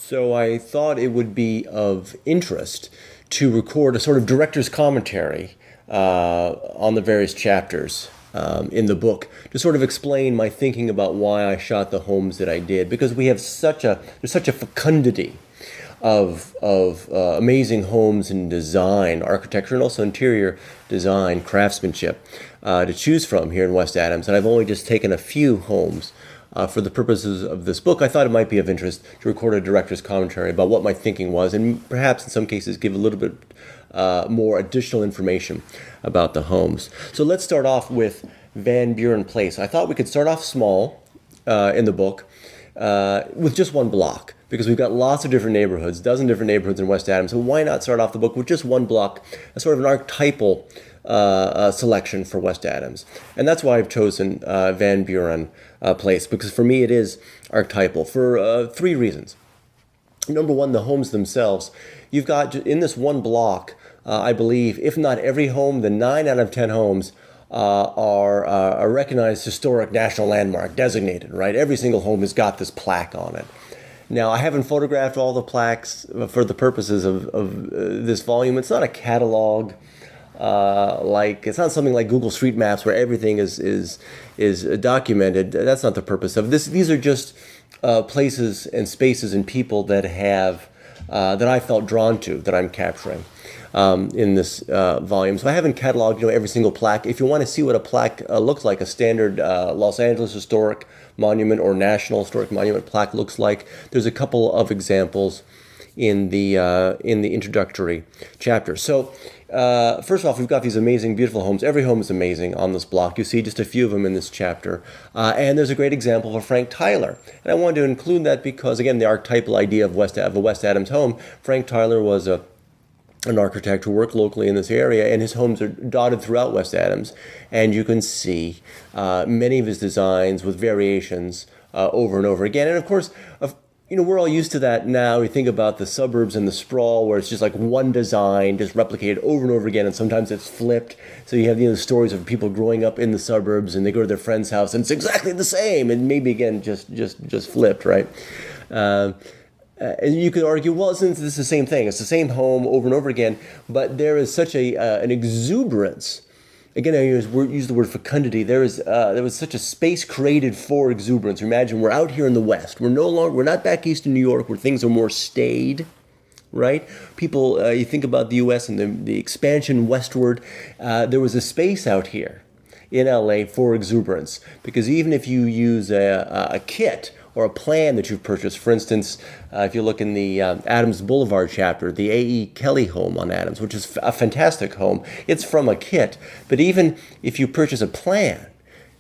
So I thought it would be of interest to record a sort of director's commentary on the various chapters in the book to sort of explain my thinking about why I shot the homes that I did, because we have there's such a fecundity of amazing homes and design, architecture, and also interior design, craftsmanship to choose from here in West Adams. And I've only just taken a few homes for the purposes of this book. I thought it might be of interest to record a director's commentary about what my thinking was, and perhaps in some cases give a little bit more additional information about the homes. So let's start off with Van Buren Place. I thought we could start off small in the book with just one block, because we've got lots of different neighborhoods, a dozen different neighborhoods in West Adams. So why not start off the book with just one block, as sort of an archetypal selection for West Adams? And that's why I've chosen Van Buren Place, because for me it is archetypal for three reasons. Number one, the homes themselves. You've got, in this one block, I believe, if not every home, then 9 out of 10 homes are a recognized historic national landmark designated, right? Every single home has got this plaque on it. Now, I haven't photographed all the plaques for the purposes of this volume. It's not a catalog, it's not something like Google Street Maps where everything is documented. That's not the purpose of this. These are just places and spaces and people that I felt drawn to, that I'm capturing in this volume. So I haven't cataloged every single plaque. If you want to see what a plaque looks like, a standard Los Angeles Historic Monument or National Historic Monument plaque looks like, there's a couple of examples in the introductory chapter. So first off, we've got these amazing, beautiful homes. Every home is amazing on this block. You see just a few of them in this chapter. And there's a great example of Frank Tyler. And I wanted to include that because, again, the archetypal idea of a West Adams home. Frank Tyler was an architect who worked locally in this area, and his homes are dotted throughout West Adams. And you can see many of his designs with variations over and over again. And of course, we're all used to that now. We think about the suburbs and the sprawl where it's just like one design, just replicated over and over again, and sometimes it's flipped. So you have the stories of people growing up in the suburbs, and they go to their friend's house, and it's exactly the same, and maybe again just flipped, right? And you could argue, well, isn't this the same thing? It's the same home over and over again, but there is such an exuberance. Again, I use the word fecundity. There was such a space created for exuberance. Imagine we're out here in the West. We're not back east in New York where things are more staid, right? People, you think about the U.S. and the expansion westward. There was a space out here in L.A. for exuberance, because even if you use a kit or a plan that you've purchased, for instance, if you look in the Adams Boulevard chapter, the A.E. Kelly home on Adams, which is a fantastic home, it's from a kit. But even if you purchase a plan,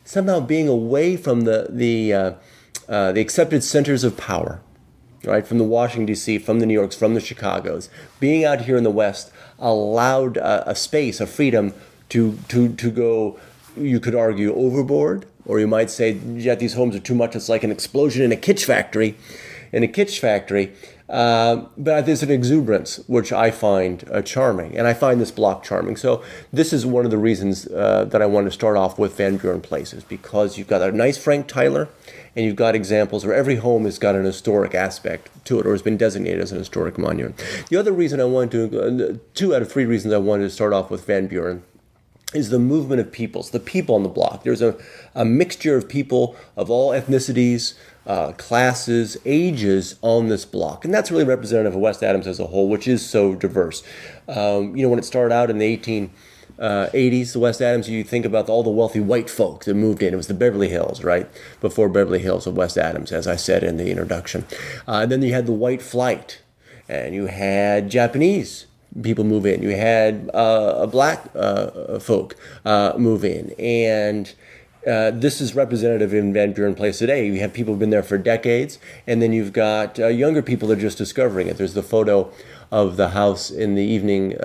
somehow being away from the accepted centers of power, right, from the Washington, D.C., from the New Yorks, from the Chicagos, being out here in the West allowed a space, a freedom to go, you could argue, overboard. Or you might say, yeah, these homes are too much. It's like an explosion in a kitsch factory. But there's an exuberance, which I find charming. And I find this block charming. So this is one of the reasons that I want to start off with Van Buren Places, because you've got a nice Frank Tyler, and you've got examples where every home has got an historic aspect to it, or has been designated as an historic monument. The other reason I wanted to, 2 out of 3 reasons I wanted to start off with Van Buren, is the movement of peoples, the people on the block. There's a mixture of people of all ethnicities, classes, ages on this block. And that's really representative of West Adams as a whole, which is so diverse. When it started out in the 1880s, the West Adams, you think about all the wealthy white folk that moved in. It was the Beverly Hills, right? Before Beverly Hills of West Adams, as I said in the introduction. Then you had the white flight, and you had Japanese people move in. You had black folk move in. And this is representative in Van Buren Place today. You have people who've been there for decades, and then you've got younger people that are just discovering it. There's the photo of the house in the evening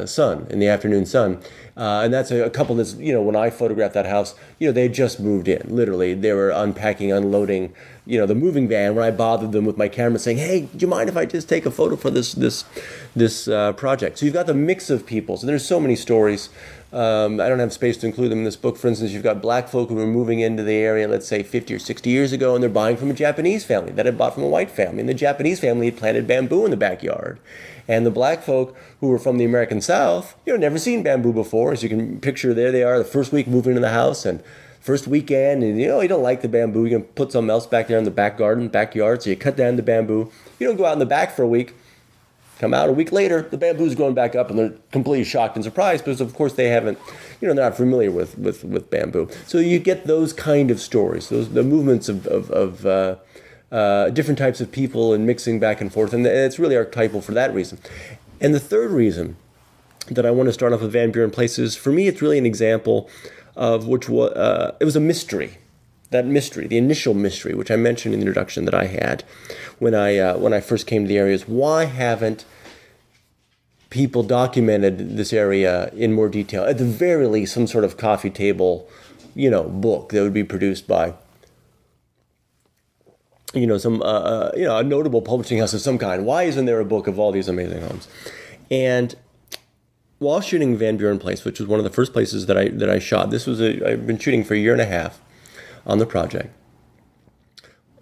sun, in the afternoon sun. And that's a couple that's, when I photographed that house, they had just moved in. Literally, they were unpacking, unloading the moving van, when I bothered them with my camera saying, hey, do you mind if I just take a photo for this project? So you've got the mix of people. So there's so many stories. I don't have space to include them in this book. For instance, you've got black folk who were moving into the area, let's say 50 or 60 years ago, and they're buying from a Japanese family that had bought from a white family. And the Japanese family had planted bamboo in the backyard. And the black folk who were from the American South, never seen bamboo before. As you can picture, there they are, the first week moving into the house, and first weekend, and you don't like the bamboo. You're going to put something else back there in the backyard, so you cut down the bamboo. You don't go out in the back for a week. Come out a week later, the bamboo's growing back up, and they're completely shocked and surprised because, of course, they haven't, they're not familiar with bamboo. So you get those kind of stories, the movements of different types of people and mixing back and forth, and it's really archetypal for that reason. And the third reason that I want to start off with Van Buren Place is, for me, it's really an example of which it was a mystery. That mystery, the initial mystery, which I mentioned in the introduction that I had when I first came to the area, is why haven't people documented this area in more detail? At the very least, some sort of coffee table, book that would be produced by, some a notable publishing house of some kind. Why isn't there a book of all these amazing homes? And while shooting Van Buren Place, which was one of the first places that I shot, I've been shooting for a year and a half on the project.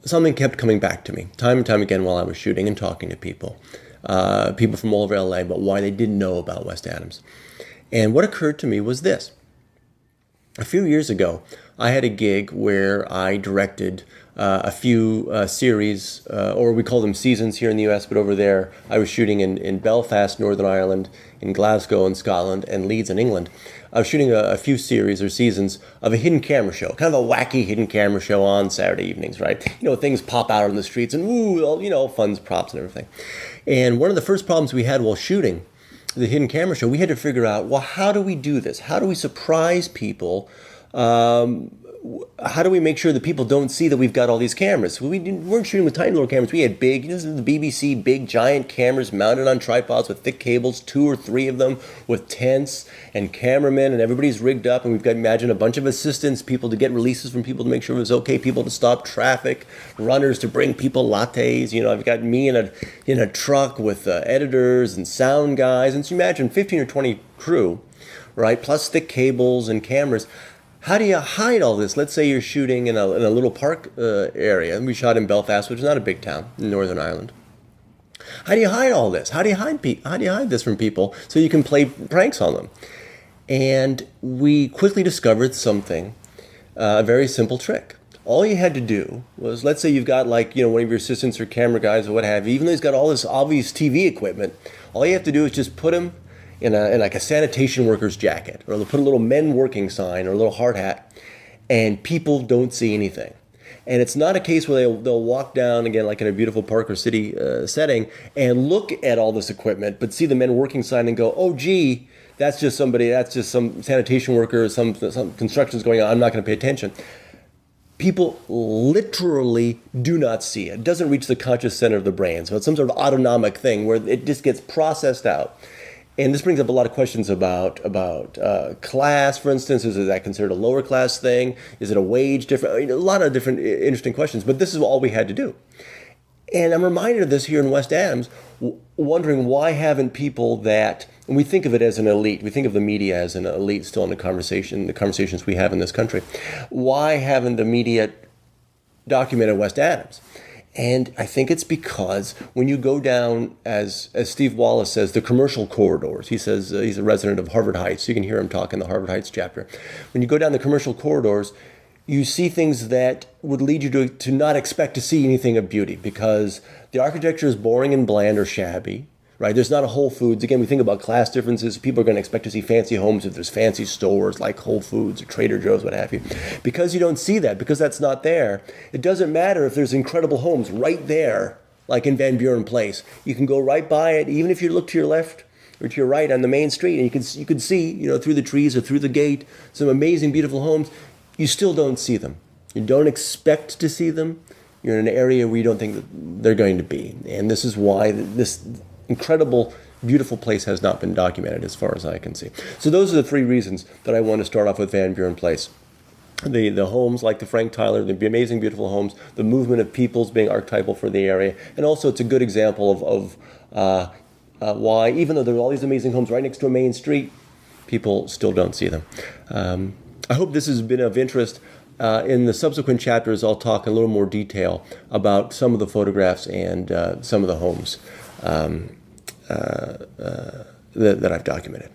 Something kept coming back to me time and time again while I was shooting and talking to people from all over LA about why they didn't know about West Adams. And what occurred to me was this. A few years ago, I had a gig where I directed a few series, or we call them seasons here in the US, but over there I was shooting in Belfast, Northern Ireland, in Glasgow in Scotland, and Leeds in England. I was shooting a few series or seasons of a hidden camera show, kind of a wacky hidden camera show on Saturday evenings, right? Things pop out on the streets and fun's props and everything. And one of the first problems we had while shooting the hidden camera show, we had to figure out, well, how do we do this? How do we surprise people? How do we make sure that people don't see that we've got all these cameras? We weren't shooting with tiny little cameras. We had big, this is the BBC, big giant cameras mounted on tripods with thick cables, 2 or 3 of them, with tents and cameramen, and everybody's rigged up, and we've got, imagine, a bunch of assistants, people to get releases from people to make sure it was okay, people to stop traffic, runners to bring people lattes. I've got me in a truck with editors and sound guys, and so imagine 15 or 20 crew, right, plus thick cables and cameras. How do you hide all this? Let's say you're shooting in a little park area, and we shot in Belfast, which is not a big town in Northern Ireland. How do you hide all this? How do you hide this from people so you can play pranks on them? And we quickly discovered something, a very simple trick. All you had to do was, let's say you've got one of your assistants or camera guys or what have you, even though he's got all this obvious TV equipment, all you have to do is just put him in like a sanitation worker's jacket, or they'll put a little men working sign or a little hard hat, and people don't see anything. And it's not a case where they'll walk down, again, like in a beautiful park or city setting, and look at all this equipment, but see the men working sign and go, oh, gee, that's just some sanitation worker, some construction's going on, I'm not going to pay attention. People literally do not see it. It doesn't reach the conscious center of the brain. So it's some sort of autonomic thing where it just gets processed out. And this brings up a lot of questions about class, for instance. Is that considered a lower class thing? Is it a wage different? A lot of different interesting questions. But this is all we had to do. And I'm reminded of this here in West Adams, wondering why haven't people that, and we think of it as an elite, we think of the media as an elite still in the conversations we have in this country. Why haven't the media documented West Adams? And I think it's because when you go down, as Steve Wallace says, the commercial corridors, he says he's a resident of Harvard Heights, so you can hear him talk in the Harvard Heights chapter. When you go down the commercial corridors, you see things that would lead you to not expect to see anything of beauty, because the architecture is boring and bland or shabby, right? There's not a Whole Foods. Again, we think about class differences. People are going to expect to see fancy homes if there's fancy stores like Whole Foods or Trader Joe's, what have you. Because you don't see that, because that's not there, it doesn't matter if there's incredible homes right there, like in Van Buren Place. You can go right by it, even if you look to your left or to your right on the main street, and you can see, through the trees or through the gate, some amazing, beautiful homes. You still don't see them. You don't expect to see them. You're in an area where you don't think that they're going to be. And this is why this incredible, beautiful place has not been documented as far as I can see. So those are the 3 reasons that I want to start off with Van Buren Place. the homes like the Frank Tyler, the amazing, beautiful homes, the movement of peoples being archetypal for the area. And also it's a good example of why, even though there are all these amazing homes right next to a main street, people still don't see them. I hope this has been of interest. In the subsequent chapters, I'll talk in a little more detail about some of the photographs and some of the homes that I've documented.